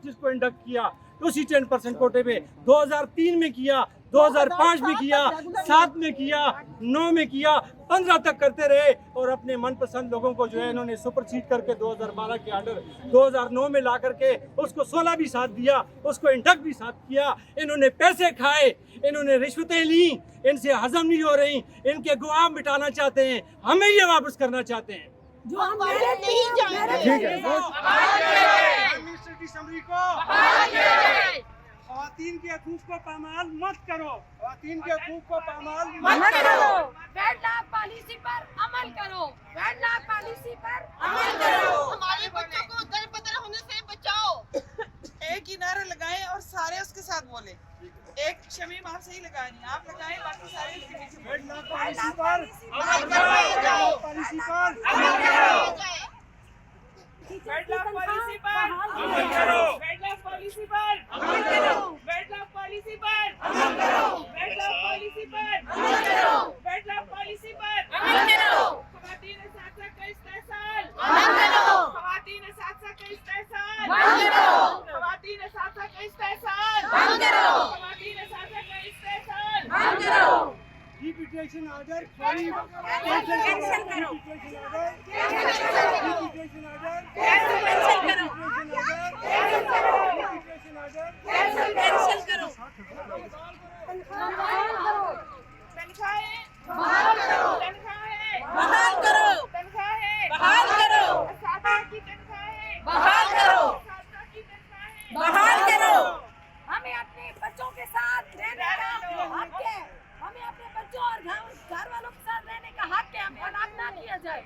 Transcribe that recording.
जिसको इंडक्ट किया उसी 10% कोटे पे 2003 में किया, 2005 में किया, 7 में किया, 9 में किया, 15 तक करते रहे और अपने मनपसंद लोगों को जो है इन्होंने सुपरसीड करके 2012 के आर्डर 2009 में ला करके उसको 16 भी साथ दिया, उसको इंडक्ट भी साथ किया। इन्होंने पैसे खाए, इन्होंने रिश्वतें ली, इनसे हजम नहीं हो रही, इनके गुआम मिटाना चाहते हैं, हमें ये वापस करना चाहते हैं। जो हम नहीं जाएंगे। ठीक है, मिनिस्टर की समरी को ख़वातीन के हकूक़ को पामाल मत करो, ख़वातीन के हकूक़ को पामाल मत करो। वेटलैंड पॉलिसी पर अमल करो, वेटलैंड पॉलिसी पर अमल करो। हमारे बच्चों को दर बदर होने से बचाओ। एक ही नारा लगाएं और सारे उसके साथ बोले। एक शमीम आप सही लगाए नहीं, आप लगाएं, बाकी सारे उसके पीछे बोलें। वेटलैंड पॉलिसी पर अमल करो। पॉलिसी पर अमल करो। वेटलैंड पॉलिसी पर अमल करो। वेटलैंड पॉलिसी पर अमल करो। वेटलैंड पॉलिसी पर अमल करो। वेटलैंड पॉलिसी पर अमल करो। वेटलैंड पॉलिसी पर अमल करो। ख़वातीन साथ-साथ का इस्तेहसाल अमल करो। ख़वातीन साथ-साथ का इस्तेहसाल बंद करो। ख़वातीन साथ-साथ का इस्तेहसाल बंद करो। ख़वातीन साथ-साथ का इस्तेहसाल बंद करो। डिप्यूटेशन ऑर्डर कैंसिल करो, कैंसिल करो। Deputation order deputation order cancel करो। डिप्यूटेशन ऑर्डर कैंसिल करो। तनख्वाहें बहाल करो। तनख्वाहें बहाल करो। तनख्वाहें बहाल करो। साथियों की तनख्वाहें बहाल करो। साथियों की तनख्वाहें बहाल करो। हमें अपने बच्चों के साथ रहने का हक है, हमें अपने बच्चों और घर वालों के साथ रहने का हक है, हमें अनाथ ना किया जाए।